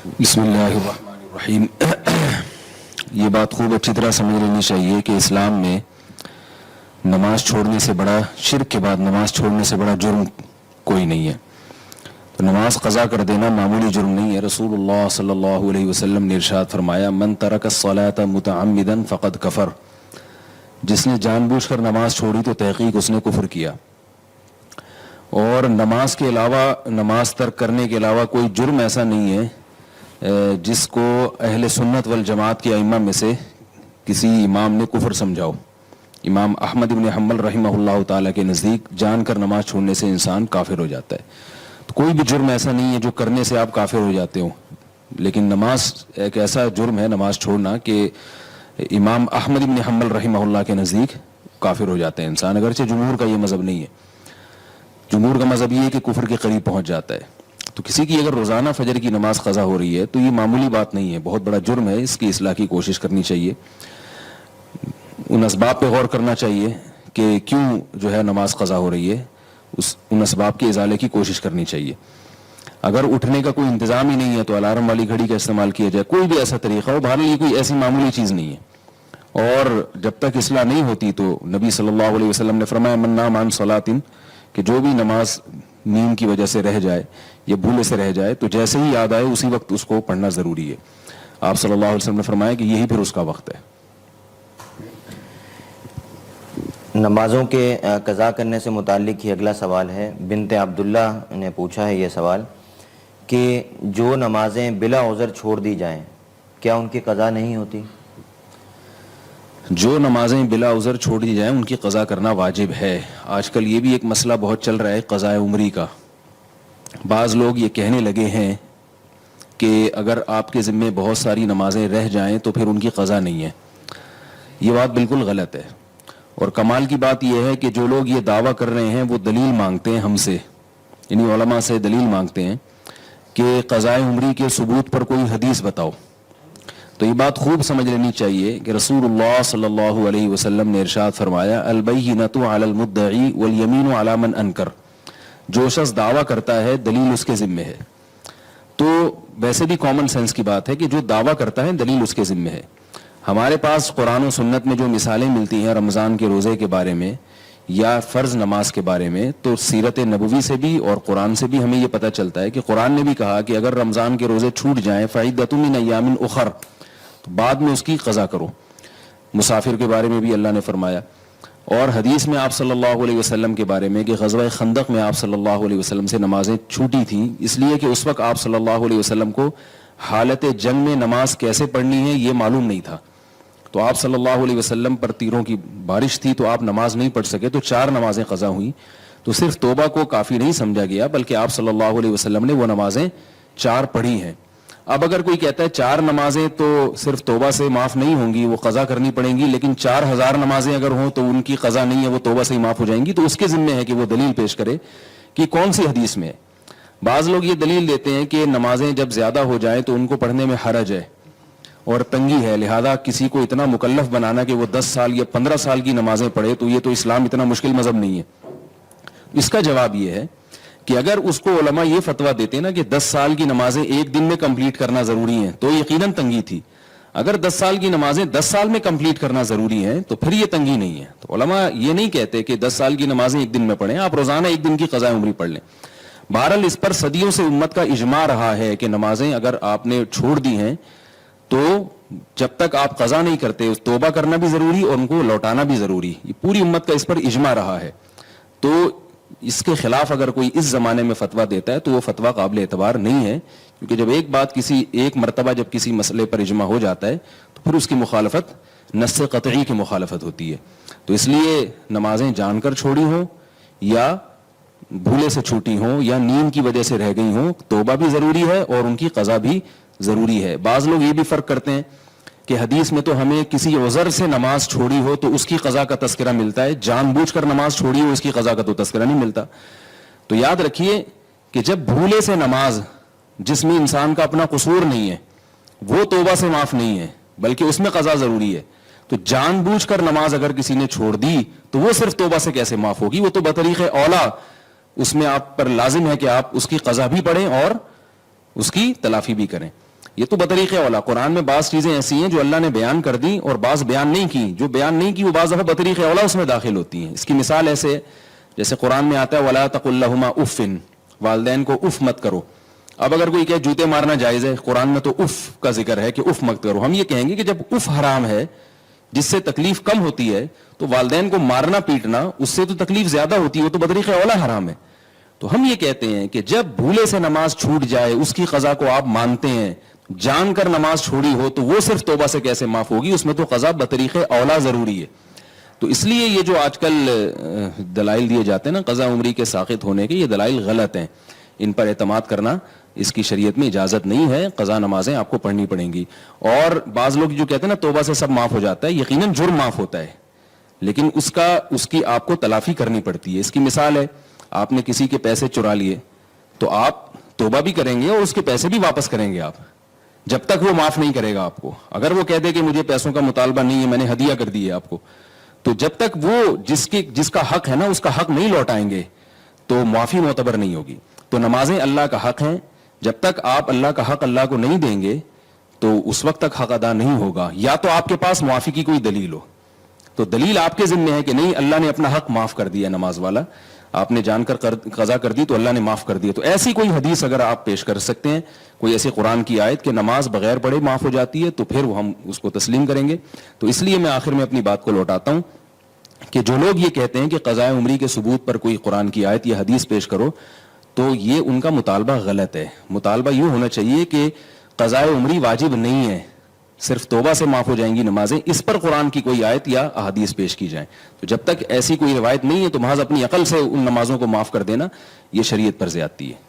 بسم اللہ الرحمن الرحیم. یہ بات خوب اچھی طرح سمجھ لینی چاہیے کہ اسلام میں نماز چھوڑنے سے بڑا، شرک کے بعد نماز چھوڑنے سے بڑا جرم کوئی نہیں ہے. تو نماز قضا کر دینا معمولی جرم نہیں ہے. رسول اللہ صلی اللہ علیہ وسلم نے ارشاد فرمایا من ترک الصلاۃ متعمدا فقد کفر. جس نے جان بوجھ کر نماز چھوڑی تو تحقیق اس نے کفر کیا. اور نماز کے علاوہ، نماز ترک کرنے کے علاوہ کوئی جرم ایسا نہیں ہے جس کو اہل سنت والجماعت کے ائمہ میں سے کسی امام نے کفر سمجھاؤ. امام احمد بن حنبل رحمہ اللہ تعالیٰ کے نزدیک جان کر نماز چھوڑنے سے انسان کافر ہو جاتا ہے. تو کوئی بھی جرم ایسا نہیں ہے جو کرنے سے آپ کافر ہو جاتے ہو، لیکن نماز ایک ایسا جرم ہے نماز چھوڑنا کہ امام احمد بن حنبل رحمہ اللہ کے نزدیک کافر ہو جاتا ہے انسان. اگرچہ جمہور کا یہ مذہب نہیں ہے. جمہور کا مذہب یہ ہے کہ کفر کے قریب پہنچ جاتا ہے. تو کسی کی اگر روزانہ فجر کی نماز قضا ہو رہی ہے تو یہ معمولی بات نہیں ہے، بہت بڑا جرم ہے. اس کی اصلاح کی کوشش کرنی چاہیے. ان اسباب پہ غور کرنا چاہیے کہ کیوں جو ہے نماز قضا ہو رہی ہے، ان اسباب کے ازالے کی کوشش کرنی چاہیے. اگر اٹھنے کا کوئی انتظام ہی نہیں ہے تو الارم والی گھڑی کا استعمال کیا جائے، کوئی بھی ایسا طریقہ ہو. بہرحال یہ کوئی ایسی معمولی چیز نہیں ہے. اور جب تک اصلاح نہیں ہوتی تو نبی صلی اللہ علیہ وسلم نے فرمایا من نام عن صلاۃ، کہ جو بھی نماز نیند کی وجہ سے رہ جائے یا بھولے سے رہ جائے تو جیسے ہی یاد آئے اسی وقت اس کو پڑھنا ضروری ہے. آپ صلی اللہ علیہ وسلم نے فرمایا کہ یہی پھر اس کا وقت ہے. نمازوں کے قضا کرنے سے متعلق ہی اگلا سوال ہے. بنت عبداللہ نے پوچھا ہے یہ سوال کہ جو نمازیں بلا عذر چھوڑ دی جائیں کیا ان کی قضا نہیں ہوتی؟ جو نمازیں بلا عذر چھوڑ دی جائیں ان کی قضا کرنا واجب ہے. آج کل یہ بھی ایک مسئلہ بہت چل رہا ہے قضاء عمری کا. بعض لوگ یہ کہنے لگے ہیں کہ اگر آپ کے ذمے بہت ساری نمازیں رہ جائیں تو پھر ان کی قضا نہیں ہے. یہ بات بالکل غلط ہے. اور کمال کی بات یہ ہے کہ جو لوگ یہ دعویٰ کر رہے ہیں وہ دلیل مانگتے ہیں ہم سے، یعنی علماء سے دلیل مانگتے ہیں کہ قضاء عمری کے ثبوت پر کوئی حدیث بتاؤ. تو یہ بات خوب سمجھ لینی چاہیے کہ رسول اللہ صلی اللہ علیہ وسلم نے ارشاد فرمایا البینۃ علی المدعی والیمین علی من انکر. جو شخص دعویٰ کرتا ہے دلیل اس کے ذمے ہے. تو ویسے بھی کامن سینس کی بات ہے کہ جو دعویٰ کرتا ہے دلیل اس کے ذمے ہے. ہمارے پاس قرآن و سنت میں جو مثالیں ملتی ہیں رمضان کے روزے کے بارے میں یا فرض نماز کے بارے میں، تو سیرت نبوی سے بھی اور قرآن سے بھی ہمیں یہ پتہ چلتا ہے کہ قرآن نے بھی کہا کہ اگر رمضان کے روزے چھوٹ جائیں فعدۃ من ایام اخر، تو بعد میں اس کی قضا کرو. مسافر کے بارے میں بھی اللہ نے فرمایا. اور حدیث میں آپ صلی اللہ علیہ وسلم کے بارے میں کہ غزوہ خندق میں آپ صلی اللہ علیہ وسلم سے نمازیں چھوٹی تھیں اس لیے کہ اس وقت آپ صلی اللہ علیہ وسلم کو حالت جنگ میں نماز کیسے پڑھنی ہے یہ معلوم نہیں تھا. تو آپ صلی اللہ علیہ وسلم پر تیروں کی بارش تھی تو آپ نماز نہیں پڑھ سکے، تو 4 نمازیں قضا ہوئیں. تو صرف توبہ کو کافی نہیں سمجھا گیا بلکہ آپ صلی اللہ علیہ وسلم نے وہ نمازیں 4 پڑھی ہیں. اب اگر کوئی کہتا ہے 4 نمازیں تو صرف توبہ سے معاف نہیں ہوں گی، وہ قضا کرنی پڑیں گی، لیکن 4000 نمازیں اگر ہوں تو ان کی قضا نہیں ہے، وہ توبہ سے ہی معاف ہو جائیں گی، تو اس کے ذمہ ہے کہ وہ دلیل پیش کرے کہ کون سی حدیث میں ہے. بعض لوگ یہ دلیل دیتے ہیں کہ نمازیں جب زیادہ ہو جائیں تو ان کو پڑھنے میں حرج ہے اور تنگی ہے، لہذا کسی کو اتنا مکلف بنانا کہ وہ 10 سال یا 15 سال کی نمازیں پڑھے تو یہ تو اسلام اتنا مشکل مذہب نہیں ہے. اس کا جواب یہ ہے کہ اگر اس کو علماء یہ فتویٰ دیتے نا کہ 10 سال کی نمازیں ایک دن میں کمپلیٹ کرنا ضروری ہیں تو یقیناً تنگی تھی. اگر 10 سال کی نمازیں 10 سال میں کمپلیٹ کرنا ضروری ہیں تو پھر یہ تنگی نہیں ہے. تو علماء یہ نہیں کہتے کہ 10 سال کی نمازیں ایک دن میں پڑھیں، آپ روزانہ ایک دن کی قضاء عمری پڑھ لیں. بہرحال اس پر صدیوں سے امت کا اجماع رہا ہے کہ نمازیں اگر آپ نے چھوڑ دی ہیں تو جب تک آپ قضا نہیں کرتے توبہ کرنا بھی ضروری اور ان کو لوٹانا بھی ضروری. یہ پوری امت کا اس پر اجماع رہا ہے. تو اس کے خلاف اگر کوئی اس زمانے میں فتویٰ دیتا ہے تو وہ فتویٰ قابل اعتبار نہیں ہے، کیونکہ جب ایک مرتبہ جب کسی مسئلے پر اجماع ہو جاتا ہے تو پھر اس کی مخالفت نص قطعی کی مخالفت ہوتی ہے. تو اس لیے نمازیں جان کر چھوڑی ہوں یا بھولے سے چھوٹی ہوں یا نیند کی وجہ سے رہ گئی ہوں، توبہ بھی ضروری ہے اور ان کی قضا بھی ضروری ہے. بعض لوگ یہ بھی فرق کرتے ہیں کہ حدیث میں تو ہمیں کسی عذر سے نماز چھوڑی ہو تو اس کی قضا کا تذکرہ ملتا ہے، جان بوجھ کر نماز چھوڑی ہو اس کی قضا کا تو تذکرہ نہیں ملتا. تو یاد رکھیے کہ جب بھولے سے نماز جس میں انسان کا اپنا قصور نہیں ہے وہ توبہ سے معاف نہیں ہے بلکہ اس میں قضا ضروری ہے. تو جان بوجھ کر نماز اگر کسی نے چھوڑ دی تو وہ صرف توبہ سے کیسے معاف ہوگی؟ وہ تو بطریق اولا اس میں آپ پر لازم ہے کہ آپ اس کی قضا بھی پڑھیں اور اس کی تلافی بھی کریں. یہ تو بطریق اولا. قرآن میں بعض چیزیں ایسی ہیں جو اللہ نے بیان کر دی اور بعض بیان نہیں کی. جو بیان نہیں کی وہ بعض دفعہ بطریق اولا اس میں داخل ہوتی ہیں. اس کی مثال ایسے جیسے قرآن میں آتا ہے وَلَا تَقُلْ لَهُمَا اُفٍّ, والدین کو اف مت کرو. اب اگر کوئی کہ جوتے مارنا جائز ہے, قرآن میں تو اف کا ذکر ہے کہ اف مت کرو. ہم یہ کہیں گے کہ جب اف حرام ہے جس سے تکلیف کم ہوتی ہے تو والدین کو مارنا پیٹنا اس سے تو تکلیف زیادہ ہوتی ہے, وہ تو بطریق اولا حرام ہے. تو ہم یہ کہتے ہیں کہ جب بھولے سے نماز چھوٹ جائے اس کی قضا کو آپ مانتے ہیں, جان کر نماز چھوڑی ہو تو وہ صرف توبہ سے کیسے معاف ہوگی, اس میں تو قضا بطریق اولا ضروری ہے. تو اس لیے یہ جو آج کل دلائل دیے جاتے ہیں نا قضا عمری کے ساقط ہونے کے, یہ دلائل غلط ہیں. ان پر اعتماد کرنا اس کی شریعت میں اجازت نہیں ہے. قضا نمازیں آپ کو پڑھنی پڑیں گی. اور بعض لوگ جو کہتے ہیں نا توبہ سے سب معاف ہو جاتا ہے, یقیناً جرم معاف ہوتا ہے لیکن اس کی آپ کو تلافی کرنی پڑتی ہے. اس کی مثال ہے آپ نے کسی کے پیسے چرا لیے تو آپ توبہ بھی کریں گے اور اس کے پیسے بھی واپس کریں گے آپ, جب تک وہ معاف نہیں کرے گا آپ کو. اگر وہ کہہ دے کہ مجھے پیسوں کا مطالبہ نہیں ہے, میں نے ہدیہ کر دی ہے آپ کو, تو جب تک وہ جس کا حق ہے نا اس کا حق نہیں لوٹائیں گے تو معافی معتبر نہیں ہوگی. تو نمازیں اللہ کا حق ہیں, جب تک آپ اللہ کا حق اللہ کو نہیں دیں گے تو اس وقت تک حق ادا نہیں ہوگا. یا تو آپ کے پاس معافی کی کوئی دلیل ہو, تو دلیل آپ کے ذمہ ہے کہ نہیں اللہ نے اپنا حق معاف کر دیا, نماز والا آپ نے جان کر قضا کر دی تو اللہ نے معاف کر دیا. تو ایسی کوئی حدیث اگر آپ پیش کر سکتے ہیں, کوئی ایسی قرآن کی آیت کہ نماز بغیر پڑھے معاف ہو جاتی ہے, تو پھر ہم اس کو تسلیم کریں گے. تو اس لیے میں آخر میں اپنی بات کو لوٹاتا ہوں کہ جو لوگ یہ کہتے ہیں کہ قضاء عمری کے ثبوت پر کوئی قرآن کی آیت یا حدیث پیش کرو, تو یہ ان کا مطالبہ غلط ہے. مطالبہ یوں ہونا چاہیے کہ قضاء عمری واجب نہیں ہے, صرف توبہ سے معاف ہو جائیں گی نمازیں, اس پر قرآن کی کوئی آیت یا احادیث پیش کی جائیں. تو جب تک ایسی کوئی روایت نہیں ہے تو محض اپنی عقل سے ان نمازوں کو معاف کر دینا یہ شریعت پر زیادتی ہے.